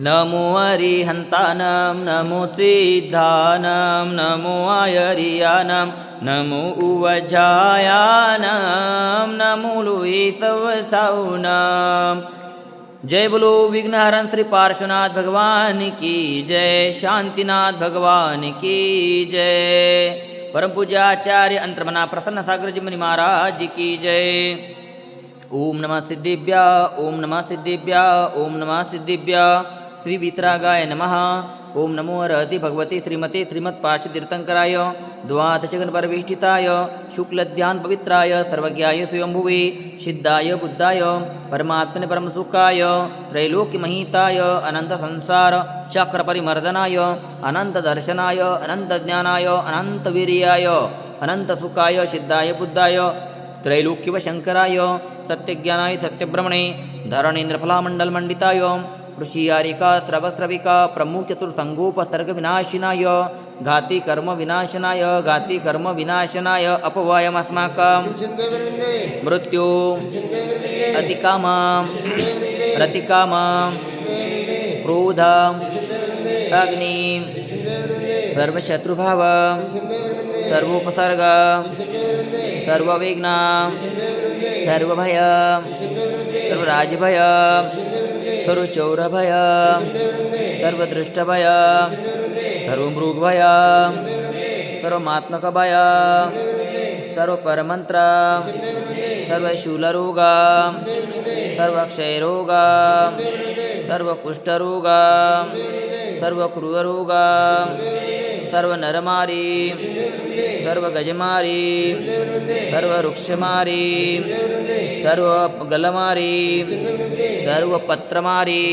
नमो अरिहन्तानं नमो सिद्धानं नमो आयर्यानं नमो उवजायानं नमो लोहितवसाऊनं। जय बोलो विघ्नहरण श्री पार्श्वनाथ भगवान की जय, शांतिनाथ भगवान की जय, परम पूज्याचार्य अंतर्मना प्रसन्न सागर जी मुनि महाराज की जय। ओम नमः सिद्धिभ्या ओम नमः सिद्धिभ्या ओम नमः सिद्धिभ्या श्री वीतरागाय नमः। ओम नमो अर्हति भगवती श्रीमते श्रीमत्पार्श्वतीर्थंकराय द्वादशगणपरिवेष्टिताय शुक्लध्यान पवित्राय सर्वज्ञाय स्वयंभुवे सिद्धाय बुद्धाय परमात्मने परमसुखाय त्रैलोक्यमहिताय अनंत संसार चक्र परिमर्दनाय अनंत दर्शनाय अनंत ज्ञानाय अनंत वीर्याय अनंत सुखाय सिद्धाय बुद्धाय त्रैलोक्यव शंकराय सत्यज्ञानाय सत्यब्रह्मणे धरणेन्द्रफलामण्डलमण्डिताय ऋषियारिका स्रवस्रविका प्रमुख चतुर्संगोपसर्ग विनाशिनाय घाति कर्म विनाशनाय घाति कर्म विनाशनाय अपवायमस्माकं मृत्यु अतिकामां रतिकामां क्रोधं अग्निं सर्वशत्रुभावं सर्वोपसर्ग सर्वविघ्नं सर्वभयं सर्वराजभयं सर्वचौरभयं सर्वदृष्टभयं सर्वमृगभयं सर्वमात्मकभयं सर्वपरमन्त्रं सर्वशूलरोगं सर्वक्षयरोगं सर्वकुष्ठरोगं सर्वक्रूररोगं सर्वनरमारी सर्वगजमारी सर्ववृक्षमारी सर्वगलमारी सर्वपत्रमारी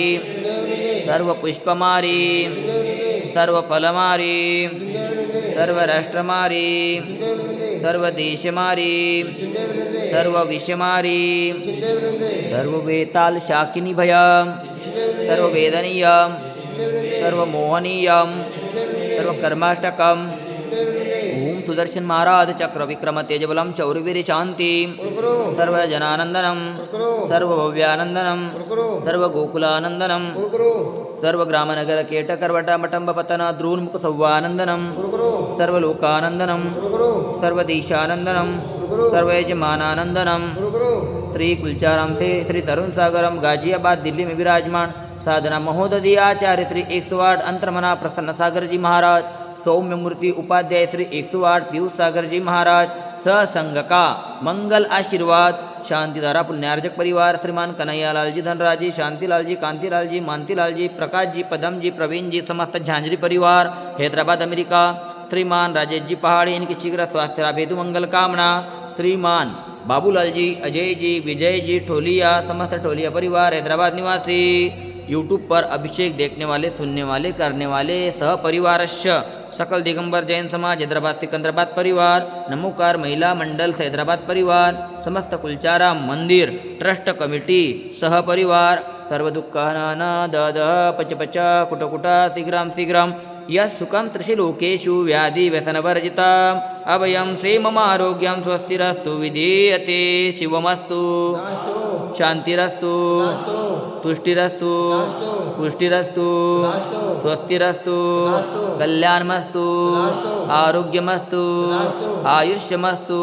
सर्वपुष्पमारी सर्वफलमारी सर्वराष्ट्रमारी सर्वदेशमारी सर्वविषमारी सर्ववेतालशाकिनी भयं सर्ववेदनीयं सर्वमोहनीयं सर्वकर्माष्टकं। ओम सुदर्शन महाराज चक्र विक्रम तेजबलम चौरवीर शांति सर्वजनानंदनम सर्वभव्यानंदनम सर्वगोकुलानंदनम सर्वग्रामनगर केटकर्वट मटंब पतन द्रोन्मुख सौवानंदनम सर्वलोकानंदनम सर्वदेशानंदनम सर्वयजमानानंदनम। श्री कुलचाराम थे श्री तरुण सागरम गाजियाबाद दिल्ली में विराजमान साधना महोदधि आचार्य श्री 108 अंतर्मना प्रसन्न सागर जी महाराज, सौम्य मूर्ति उपाध्याय श्री 108 पीयूष सागर जी महाराज, ससंग का मंगल आशीर्वाद शांतिधारा पुण्यार्जक परिवार श्रीमान कन्हैयालाल जी, धनराज जी, शांतिलाल जी, कांतिलाल जी, मानतीलाल जी, प्रकाश जी, पदम जी, प्रवीण जी, समस्त झांझरी परिवार हैदराबाद अमेरिका, श्रीमान राजेश जी पहाड़ी, इनकी शीघ्र स्वास्थ्य लाभ हेतु मंगल कामना। श्रीमान बाबूलाल जी, अजय जी, विजय जी ठोलिया, समस्त ठोलिया परिवार हैदराबाद निवासी, यूट्यूब पर अभिषेक देखने वाले, सुनने वाले, करने वाले सहपरिवारस्य सकल दिगंबर जैन समाज हैदराबाद सिकंदराबाद परिवार, नमोकार महिला मंडल हैदराबाद परिवार, समस्त कुलचाराम मंदिर ट्रस्ट कमिटी सहपरिवार, सर्व दुःखानां दद पच पच कुट कुट शीघ्रं शीघ्रं यत्सुखं त्रिशिलोकेषु व्याधि व्यसनवर्जितम् अभयं से मम आरोग्यं स्वस्तिरस्तु विधीयते शिवमस्तु शांतिरस्तु तुष्टिरस्तु पुष्टिरस्तु स्वस्तिरस्तु कल्याणमस्तु आरोग्यमस्तु आयुष्यमस्तु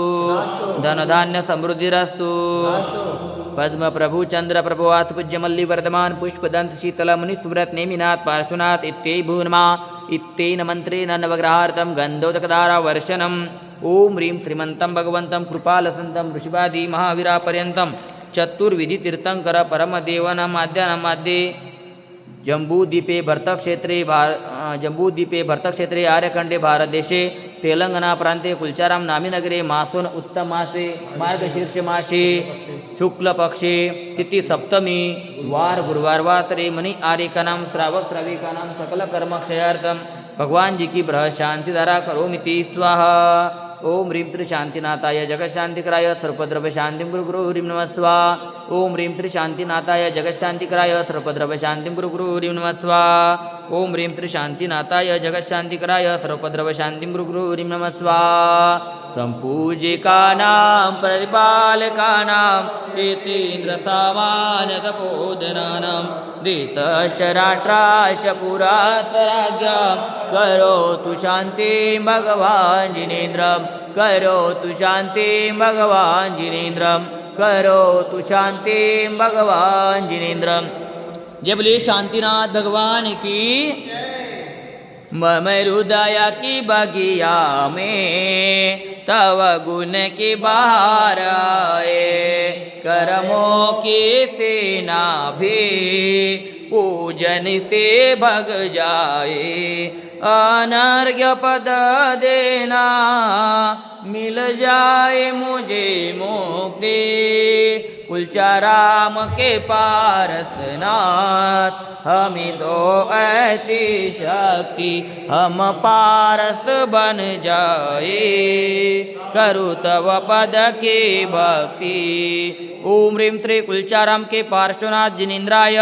धनधान्य समृद्धिरस्तु। पद्म प्रभु चंद्र प्रभुवास पूज्य मल्ली वर्धमान पुष्पदंत शीतल मुनि सुव्रत नेमिनाथ पार्श्वनाथ इत्यै भूनमा इत्तेन मंत्रेण नवग्रहार्थं गंधोदकधारा वर्षणम्। ओम ह्रीं श्रीमन्तं भगवन्तं कृपालसन्तं ऋषिवादी महावीरापर्यन्तं चतुर्विधि तीर्थंकर परमदेवनामाद्यानामाद्ये जम्बूद्वीपे भरतक्षेत्रे आर्यखंडे भारतदेशे तेलंगना प्रांते कुलचाराम नामी नगरे मासोन उत्तम मासे मार्गशीर्ष मासे शुक्ल पक्षे तिथि सप्तमी वार गुरुवार वासरे मणि आरिकानां श्रावक श्राविकानां सकल कर्म क्षयार्थम भगवान जी की बृह शांति धारा करोमिति स्वाहा। ओम ह्रीं त्रि शांतिनाथाय जगत शांतिकराय सर्वद्रव्य शांतिं गुरु गुरु ह्रीं नमः स्वाहा। ओम ह्रीं त्रिशान्तिनाथाय जगत्शान्तिकराय सर्वोपद्रवशान्तिं गुरु गुरु ह्रीं नमः स्वाहा ओम ह्रीं त्रिशान्तिनाथाय जगत्शान्तिकराय सर्वोपद्रवशान्तिं गुरु गुरु ह्रीं नमः स्वाहा सम्पूजिकानां प्रतिपालकानां यतीन्द्रसामान्यतपोधनानां दितश्च राष्ट्राश्च पुरासराज्ञां करोतु शान्तिं भगवान् जिनेन्द्रं करोतु शान्तिं भगवान् जिनेन्द्रं करोतु शान्तिं भगवान् जिनेन्द्रं। जय बोलिए शांतिनाथ भगवान की। मम हृदय की बगिया में तव गुण की बहार आए कर्मों की सेना भी पूजन से भग जाए अनर्घ्य पद देना मिल जाए मुझे मुक्ति कुलचाराम के पारसनाथ हमें दो ऐसी शक्ति हम पारस बन जाए करो तव पद की भक्ति। ओम ह्रीं श्री कुलचाराम के पार्श्वनाथ जिनेन्द्राय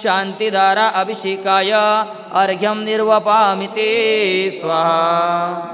शांतिधारा अभिषेकाय अर्घ्यं निर्वपामि ते स्वाहा।